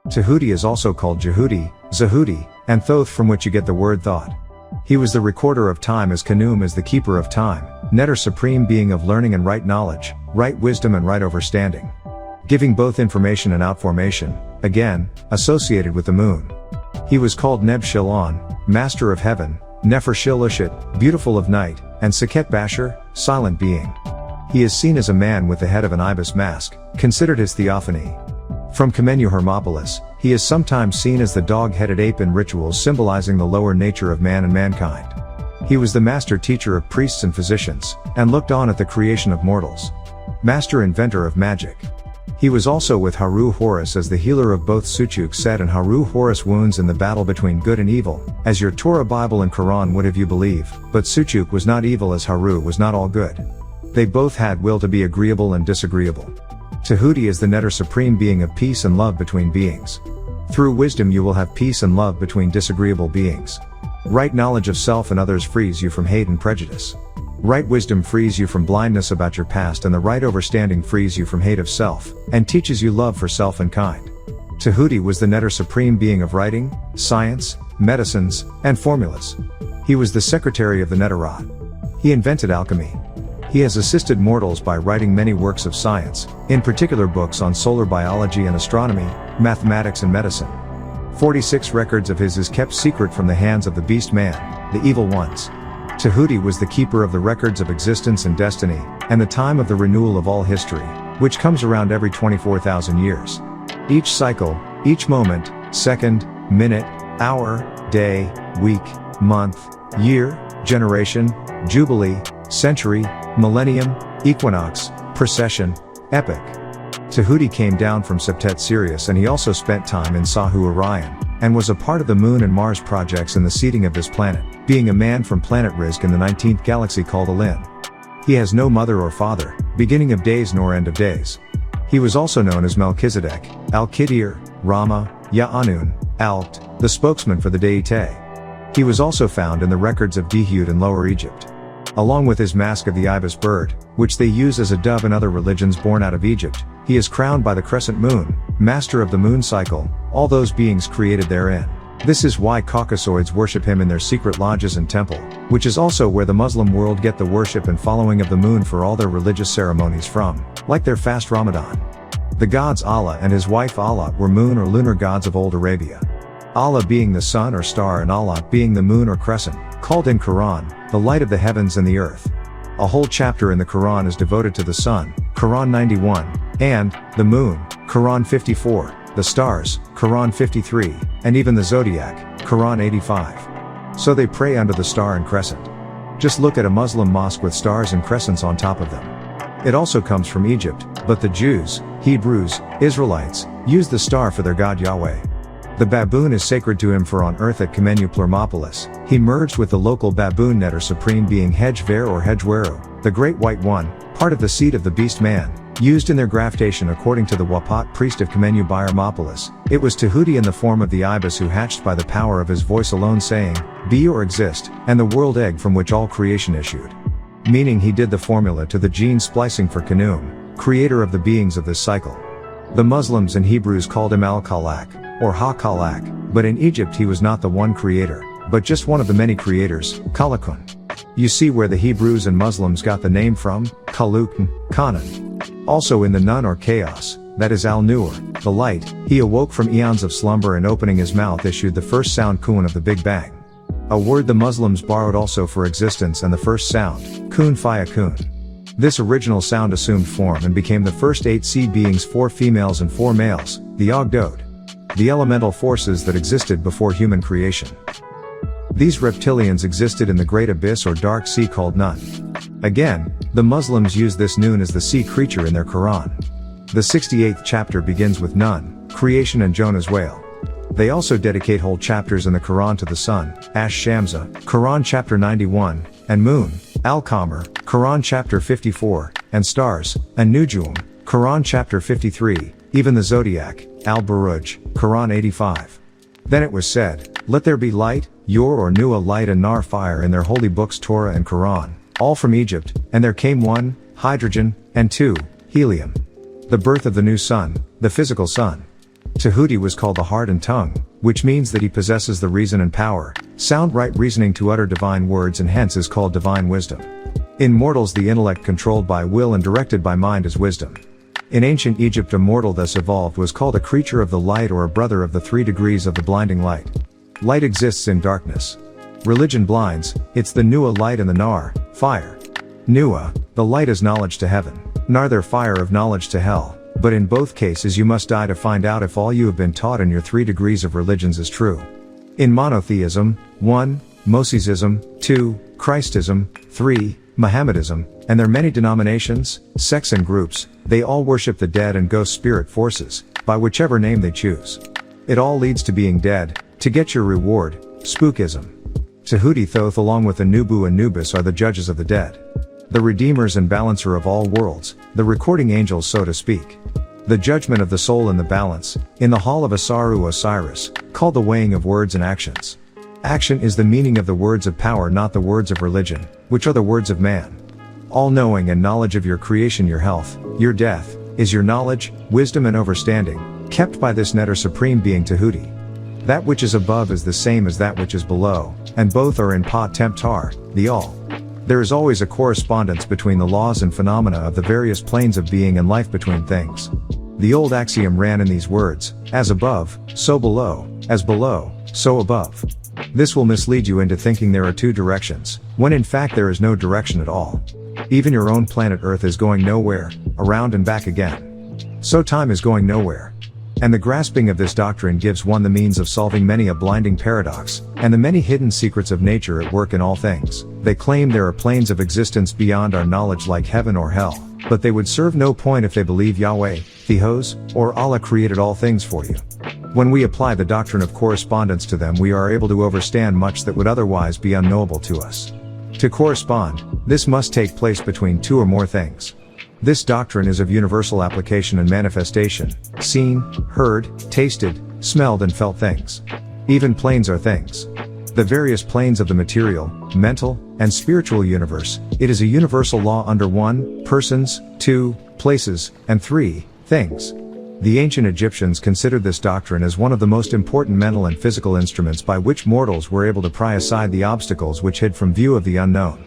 Tehuti is also called Jehuti, Zahuti, and Thoth, from which you get the word thought. He was the recorder of time, as Khnum is the keeper of time, Neter supreme being of learning and right knowledge, right wisdom and right overstanding. Giving both information and outformation, again, associated with the moon. He was called Neb Shilon, master of heaven, Nefer Shil Ushit, beautiful of night, and Seket Basher, silent being. He is seen as a man with the head of an ibis mask, considered his theophany. From Kamenyu Hermopolis, he is sometimes seen as the dog-headed ape in rituals symbolizing the lower nature of man and mankind. He was the master teacher of priests and physicians, and looked on at the creation of mortals. Master inventor of magic. He was also with Haru Horus as the healer of both Suchuk said and Haru Horus wounds in the battle between good and evil, as your Torah, Bible and Quran would have you believe, but Suchuk was not evil as Haru was not all good. They both had will to be agreeable and disagreeable. Tehuti is the Neter supreme being of peace and love between beings. Through wisdom you will have peace and love between disagreeable beings. Right knowledge of self and others frees you from hate and prejudice. Right wisdom frees you from blindness about your past, and the right overstanding frees you from hate of self, and teaches you love for self and kind. Tehuti was the Neter supreme being of writing, science, medicines, and formulas. He was the secretary of the Neterot. He invented alchemy. He has assisted mortals by writing many works of science, in particular books on solar biology and astronomy, mathematics and medicine. 46 records of his is kept secret from the hands of the beast man, the evil ones. Tehuti was the keeper of the records of existence and destiny, and the time of the renewal of all history, which comes around every 24,000 years. Each cycle, each moment, second, minute, hour, day, week, month, year, generation, jubilee, century, millennium, equinox, precession, epoch. Tehuti came down from Septet Sirius, and he also spent time in Sahu Orion, and was a part of the Moon and Mars projects in the seeding of this planet, being a man from planet Rizq in the 19th galaxy called Alin. He has no mother or father, beginning of days nor end of days. He was also known as Melchizedek, Al-Kidir, Rama, Yaa-Nun, Alkt, the spokesman for the deity. He was also found in the records of Dihud in Lower Egypt. Along with his mask of the ibis bird, which they use as a dove in other religions born out of Egypt, he is crowned by the crescent moon, master of the moon cycle, all those beings created therein. This is why Caucasoids worship him in their secret lodges and temple, which is also where the Muslim world get the worship and following of the moon for all their religious ceremonies from, like their fast Ramadan. The gods Allah and his wife Allah were moon or lunar gods of old Arabia. Allah being the sun or star and Allah being the moon or crescent, called in Quran, the light of the heavens and the earth. A whole chapter in the Quran is devoted to the sun, Quran 91, and the moon, Quran 54, the stars, Quran 53, and even the zodiac, Quran 85. So they pray under the star and crescent. Just look at a Muslim mosque with stars and crescents on top of them. It also comes from Egypt, but the Jews, Hebrews, Israelites, use the star for their god Yahweh. The baboon is sacred to him, for on earth at Kamenyu Plurmopolis, he merged with the local baboon Neter supreme being Hedgever or Hedgeweru, the great white one, part of the seed of the beast man, used in their graftation according to the Wapat priest of Kamenyu Byermopolis. It was Tehuti in the form of the ibis who hatched by the power of his voice alone saying, be or exist, and the world egg from which all creation issued. Meaning he did the formula to the gene splicing for Khnum, creator of the beings of this cycle. The Muslims and Hebrews called him Al-Khalaq, or Ha-Khalaq, but in Egypt he was not the one creator, but just one of the many creators, Khalakun. You see where the Hebrews and Muslims got the name from, Khalukn, Kanan. Also in the Nun or chaos, that is Al-Nur, the light, he awoke from eons of slumber and opening his mouth issued the first sound kun of the Big Bang. A word the Muslims borrowed also for existence and the first sound, kun faya kun. This original sound assumed form and became the first 8 sea beings, 4 females and 4 males, the Ogdod. The elemental forces that existed before human creation. These reptilians existed in the great abyss or dark sea called Nun. Again, the Muslims use this Nun as the sea creature in their Quran. The 68th chapter begins with Nun, creation and Jonah's whale. They also dedicate whole chapters in the Quran to the sun, Ash Shamsa, Quran chapter 91, and moon, Al-Qamar, Quran chapter 54, and stars, An-Nujum, Quran chapter 53, even the zodiac, Al-Buruj, Quran 85. Then it was said, let there be light, Yor or Nu'a light and Nar fire in their holy books Torah and Quran, all from Egypt, and there came 1, hydrogen, and 2, helium. The birth of the new sun, the physical sun. Tehuti was called the heart and tongue, which means that he possesses the reason and power, sound right reasoning to utter divine words, and hence is called divine wisdom. In mortals, the intellect controlled by will and directed by mind is wisdom. In ancient Egypt, a mortal thus evolved was called a creature of the light, or a brother of the 3 degrees of the blinding light. Light exists in darkness. Religion blinds, it's the Nuwa light and the Nar, fire. Nuwa, the light, is knowledge to heaven, Nar, their fire of knowledge to hell, but in both cases you must die to find out if all you have been taught in your 3 degrees of religions is true. In monotheism, 1, Mosesism, 2, Christism, 3, Mohammedism, and their many denominations, sects and groups, they all worship the dead and ghost spirit forces, by whichever name they choose. It all leads to being dead, to get your reward, spookism. Tehuti Thoth along with the Nubu and Nubis are the judges of the dead. The redeemers and balancer of all worlds, the recording angels so to speak. The judgment of the soul in the balance, in the hall of Asaru Osiris, called the weighing of words and actions. Action is the meaning of the words of power, not the words of religion, which are the words of man. All knowing and knowledge of your creation, your health, your death, is your knowledge, wisdom and overstanding, kept by this net or supreme being Tehuti. That which is above is the same as that which is below, and both are in Pa Temptar, the all. There is always a correspondence between the laws and phenomena of the various planes of being and life between things. The old axiom ran in these words: as above, so below, as below, so above. This will mislead you into thinking there are 2 directions, when in fact there is no direction at all. Even your own planet Earth is going nowhere, around and back again. So time is going nowhere. And the grasping of this doctrine gives one the means of solving many a blinding paradox, and the many hidden secrets of nature at work in all things. They claim there are planes of existence beyond our knowledge like heaven or hell, but they would serve no point if they believe Yahweh, Theos, or Allah created all things for you. When we apply the doctrine of correspondence to them, we are able to overstand much that would otherwise be unknowable to us. To correspond, this must take place between 2 or more things. This doctrine is of universal application and manifestation, seen, heard, tasted, smelled and felt things. Even planes are things. The various planes of the material, mental, and spiritual universe, it is a universal law under 1, persons, 2, places, and 3, things. The ancient Egyptians considered this doctrine as one of the most important mental and physical instruments by which mortals were able to pry aside the obstacles which hid from view of the unknown.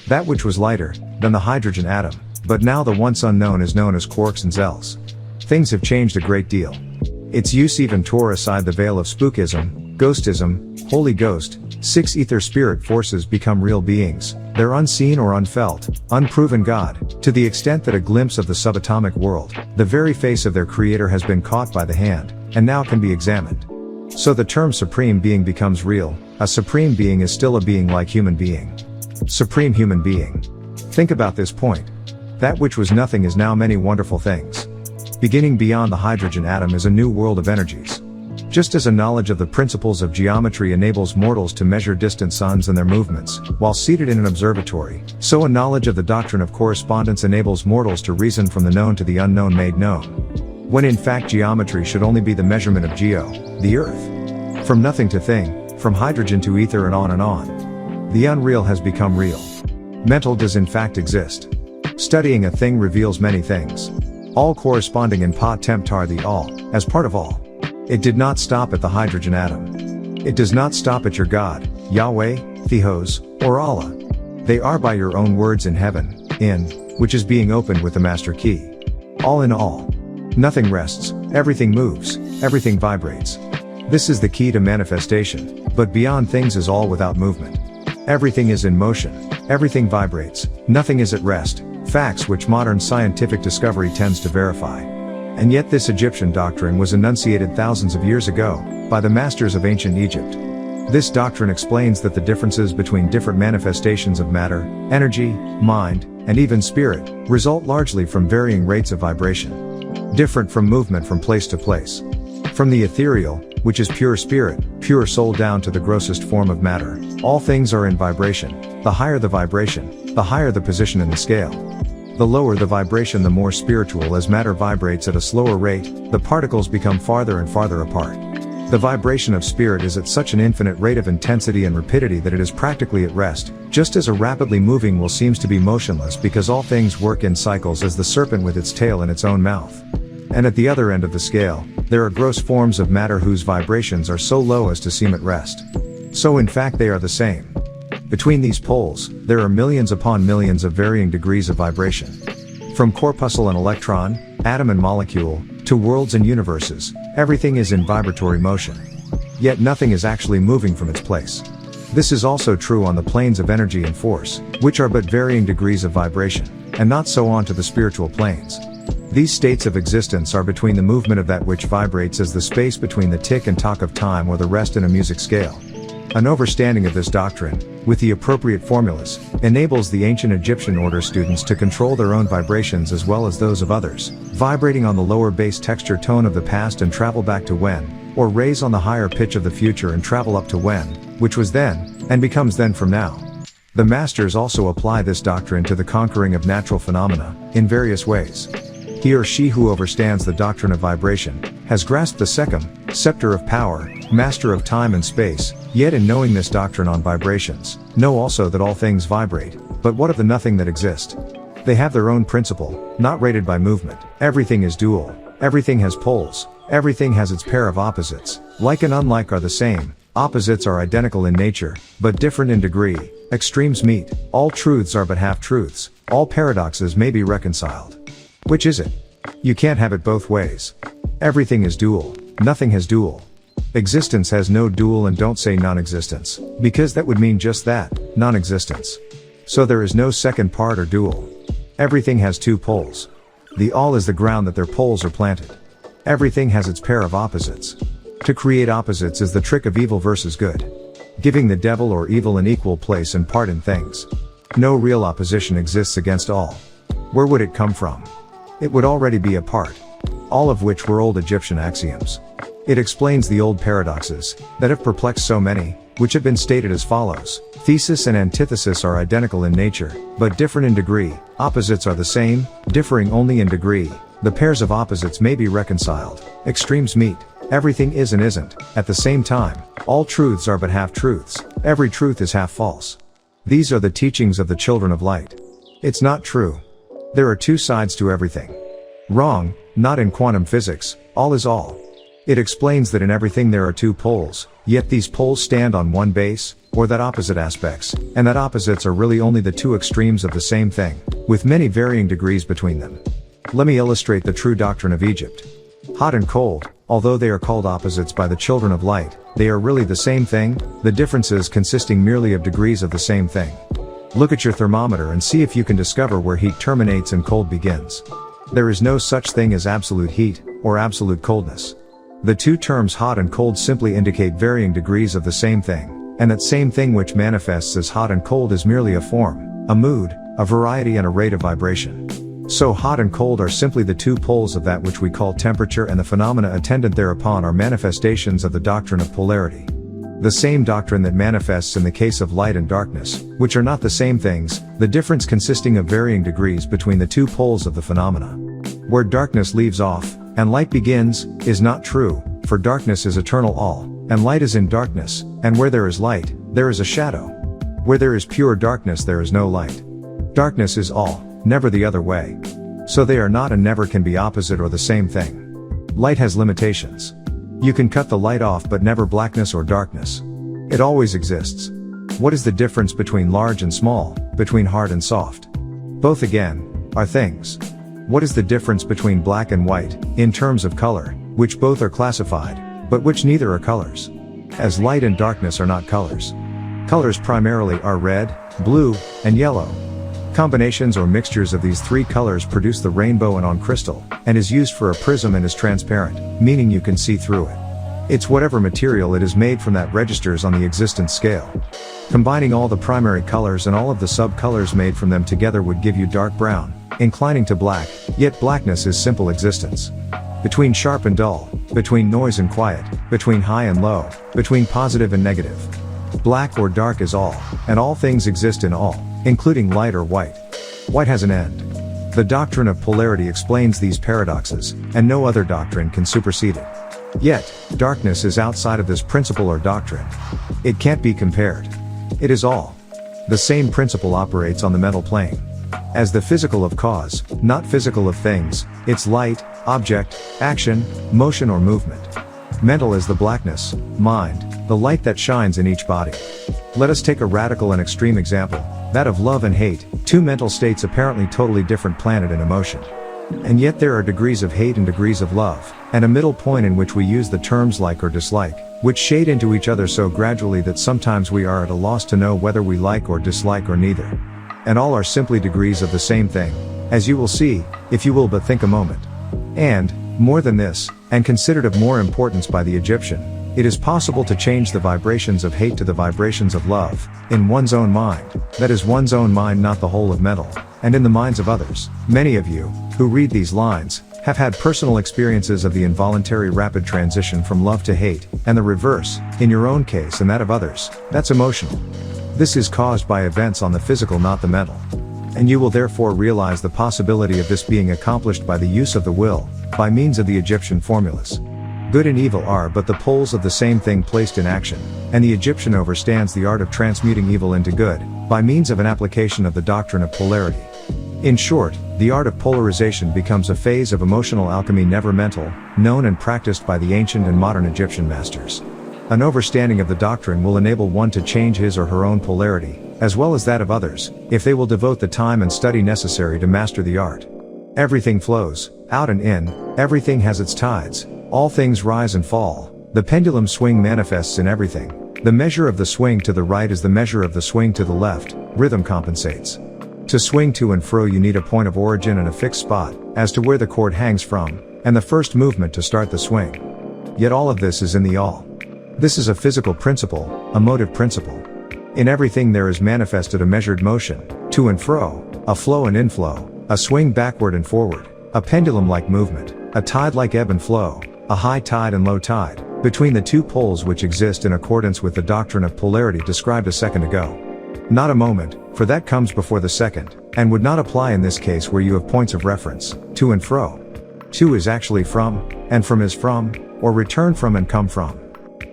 That which was lighter than the hydrogen atom, but now the once unknown is known as quarks and zells. Things have changed a great deal. Its use even tore aside the veil of spookism, ghostism, Holy Ghost, 6 ether spirit forces become real beings, their unseen or unfelt, unproven God, to the extent that a glimpse of the subatomic world, the very face of their creator, has been caught by the hand, and now can be examined. So the term supreme being becomes real. A supreme being is still a being like human being. Supreme human being. Think about this point. That which was nothing is now many wonderful things. Beginning beyond the hydrogen atom is a new world of energies. Just as a knowledge of the principles of geometry enables mortals to measure distant suns and their movements, while seated in an observatory, so a knowledge of the doctrine of correspondence enables mortals to reason from the known to the unknown made known. When in fact geometry should only be the measurement of geo, the earth. From nothing to thing, from hydrogen to ether and on and on. The unreal has become real. Mental does in fact exist. Studying a thing reveals many things. All corresponding in Pa Temptar the all, as part of all. It did not stop at the hydrogen atom. It does not stop at your God, Yahweh, Theos, or Allah. They are by your own words in heaven, in, which is being opened with the master key. All in all. Nothing rests, everything moves, everything vibrates. This is the key to manifestation, but beyond things is all without movement. Everything is in motion, everything vibrates, nothing is at rest, facts which modern scientific discovery tends to verify. And yet this Egyptian doctrine was enunciated thousands of years ago, by the masters of ancient Egypt. This doctrine explains that the differences between different manifestations of matter, energy, mind, and even spirit, result largely from varying rates of vibration. Different from movement from place to place. From the ethereal, which is pure spirit, pure soul, down to the grossest form of matter, all things are in vibration. The higher the vibration, the higher the position in the scale. The lower the vibration, the more spiritual. As matter vibrates at a slower rate, the particles become farther and farther apart. The vibration of spirit is at such an infinite rate of intensity and rapidity that it is practically at rest, just as a rapidly moving will seems to be motionless, because all things work in cycles, as the serpent with its tail in its own mouth. And at the other end of the scale, there are gross forms of matter whose vibrations are so low as to seem at rest. So in fact they are the same. Between these poles, there are millions upon millions of varying degrees of vibration. From corpuscle and electron, atom and molecule, to worlds and universes, everything is in vibratory motion. Yet nothing is actually moving from its place. This is also true on the planes of energy and force, which are but varying degrees of vibration, and not so on to the spiritual planes. These states of existence are between the movement of that which vibrates as the space between the tick and tock of time or the rest in a music scale. An understanding of this doctrine, with the appropriate formulas, enables the ancient Egyptian order students to control their own vibrations as well as those of others, vibrating on the lower bass texture tone of the past and travel back to when, or raise on the higher pitch of the future and travel up to when, which was then, and becomes then from now. The masters also apply this doctrine to the conquering of natural phenomena, in various ways. He or she who understands the doctrine of vibration, has grasped the Sekhem, scepter of power, master of time and space, yet in knowing this doctrine on vibrations, know also that all things vibrate, but what of the nothing that exist? They have their own principle, not rated by movement. Everything is dual, everything has poles, everything has its pair of opposites, like and unlike are the same, opposites are identical in nature, but different in degree, extremes meet, all truths are but half-truths, all paradoxes may be reconciled. Which is it? You can't have it both ways. Everything is dual, nothing has dual. Existence has no dual, and don't say non-existence, because that would mean just that, non-existence. So there is no second part or dual. Everything has two poles. The all is the ground that their poles are planted. Everything has its pair of opposites. To create opposites is the trick of evil versus good. Giving the devil or evil an equal place and part in things. No real opposition exists against all. Where would it come from? It would already be a part. All of which were old Egyptian axioms. It explains the old paradoxes, that have perplexed so many, which have been stated as follows. Thesis and antithesis are identical in nature, but different in degree. Opposites are the same, differing only in degree. The pairs of opposites may be reconciled. Extremes meet. Everything is and isn't, at the same time. All truths are but half-truths. Every truth is half-false. These are the teachings of the children of light. It's not true. There are two sides to everything. Wrong, not in quantum physics, all is all. It explains that in everything there are two poles, yet these poles stand on one base, or that opposite aspects, and that opposites are really only the two extremes of the same thing, with many varying degrees between them. Let me illustrate the true doctrine of Egypt. Hot and cold, although they are called opposites by the children of light, they are really the same thing, the differences consisting merely of degrees of the same thing. Look at your thermometer and see if you can discover where heat terminates and cold begins. There is no such thing as absolute heat, or absolute coldness. The two terms hot and cold simply indicate varying degrees of the same thing, and that same thing which manifests as hot and cold is merely a form, a mood, a variety and a rate of vibration. So hot and cold are simply the two poles of that which we call temperature, and the phenomena attendant thereupon are manifestations of the doctrine of polarity. The same doctrine that manifests in the case of light and darkness, which are not the same things, the difference consisting of varying degrees between the two poles of the phenomena. Where darkness leaves off, and light begins, is not true, for darkness is eternal all, and light is in darkness, and where there is light, there is a shadow. Where there is pure darkness there is no light. Darkness is all, never the other way. So they are not and never can be opposite or the same thing. Light has limitations. You can cut the light off but never blackness or darkness. It always exists. What is the difference between large and small, between hard and soft? Both again, are things. What is the difference between black and white, in terms of color, which both are classified, but which neither are colors? As light and darkness are not colors. Colors primarily are red, blue, and yellow. Combinations or mixtures of these three colors produce the rainbow and on crystal, and is used for a prism and is transparent, meaning you can see through it. It's whatever material it is made from that registers on the existence scale. Combining all the primary colors and all of the sub-colors made from them together would give you dark brown, inclining to black, yet blackness is simple existence. Between sharp and dull, between noise and quiet, between high and low, between positive and negative. Black or dark is all, and all things exist in all, including light or white. White has an end. The doctrine of polarity explains these paradoxes, and no other doctrine can supersede it. Yet, darkness is outside of this principle or doctrine. It can't be compared. It is all. The same principle operates on the mental plane. As the physical of cause, not physical of things, it's light, object, action, motion or movement. Mental is the blackness, mind, the light that shines in each body. Let us take a radical and extreme example, that of love and hate, two mental states apparently totally different planet and emotion. And yet there are degrees of hate and degrees of love, and a middle point in which we use the terms like or dislike, which shade into each other so gradually that sometimes we are at a loss to know whether we like or dislike or neither. And all are simply degrees of the same thing, as you will see, if you will but think a moment. And, more than this, and considered of more importance by the Egyptian, it is possible to change the vibrations of hate to the vibrations of love, in one's own mind, that is one's own mind, not the whole of mental, and in the minds of others. Many of you, who read these lines, have had personal experiences of the involuntary rapid transition from love to hate, and the reverse, in your own case and that of others. That's emotional. This is caused by events on the physical, not the mental. And you will therefore realize the possibility of this being accomplished by the use of the will, by means of the Egyptian formulas. Good and evil are but the poles of the same thing placed in action, and the Egyptian understands the art of transmuting evil into good, by means of an application of the doctrine of polarity. In short, the art of polarization becomes a phase of emotional alchemy, never mental, known and practiced by the ancient and modern Egyptian masters. An overstanding of the doctrine will enable one to change his or her own polarity, as well as that of others, if they will devote the time and study necessary to master the art. Everything flows, out and in, everything has its tides, all things rise and fall, the pendulum swing manifests in everything. The measure of the swing to the right is the measure of the swing to the left, rhythm compensates. To swing to and fro you need a point of origin and a fixed spot, as to where the cord hangs from, and the first movement to start the swing. Yet all of this is in the all. This is a physical principle, a motive principle. In everything there is manifested a measured motion, to and fro, a flow and inflow, a swing backward and forward, a pendulum-like movement, a tide-like ebb and flow, a high tide and low tide, between the two poles which exist in accordance with the doctrine of polarity described a second ago. Not a moment, for that comes before the second, and would not apply in this case where you have points of reference, to and fro. To is actually from, and from is from, or return from and come from.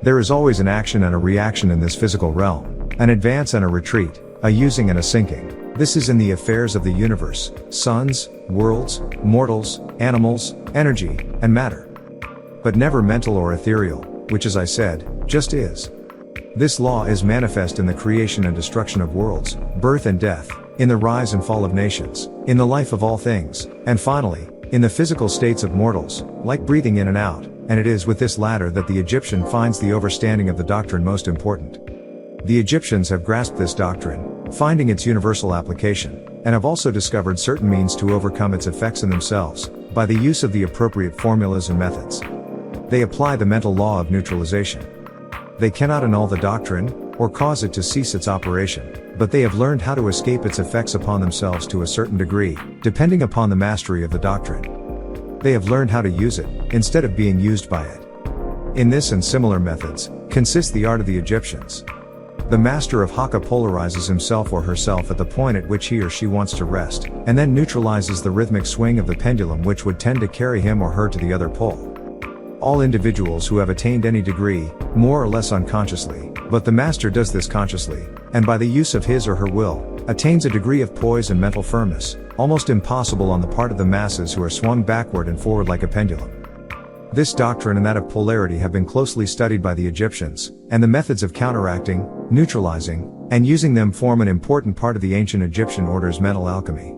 There is always an action and a reaction in this physical realm, an advance and a retreat, a using and a sinking. This is in the affairs of the universe, suns, worlds, mortals, animals, energy, and matter. But never mental or ethereal, which as I said, just is. This law is manifest in the creation and destruction of worlds, birth and death, in the rise and fall of nations, in the life of all things, and finally, in the physical states of mortals, like breathing in and out, and it is with this latter that the Egyptian finds the overstanding of the doctrine most important. The Egyptians have grasped this doctrine, finding its universal application, and have also discovered certain means to overcome its effects in themselves, by the use of the appropriate formulas and methods. They apply the mental law of neutralization. They cannot annul the doctrine, or cause it to cease its operation, but they have learned how to escape its effects upon themselves to a certain degree, depending upon the mastery of the doctrine. They have learned how to use it, instead of being used by it. In this and similar methods, consists the art of the Egyptians. The master of Haka polarizes himself or herself at the point at which he or she wants to rest, and then neutralizes the rhythmic swing of the pendulum which would tend to carry him or her to the other pole. All individuals who have attained any degree, more or less unconsciously, but the master does this consciously, and by the use of his or her will, attains a degree of poise and mental firmness, almost impossible on the part of the masses who are swung backward and forward like a pendulum. This doctrine and that of polarity have been closely studied by the Egyptians, and the methods of counteracting, neutralizing, and using them form an important part of the ancient Egyptian order's mental alchemy.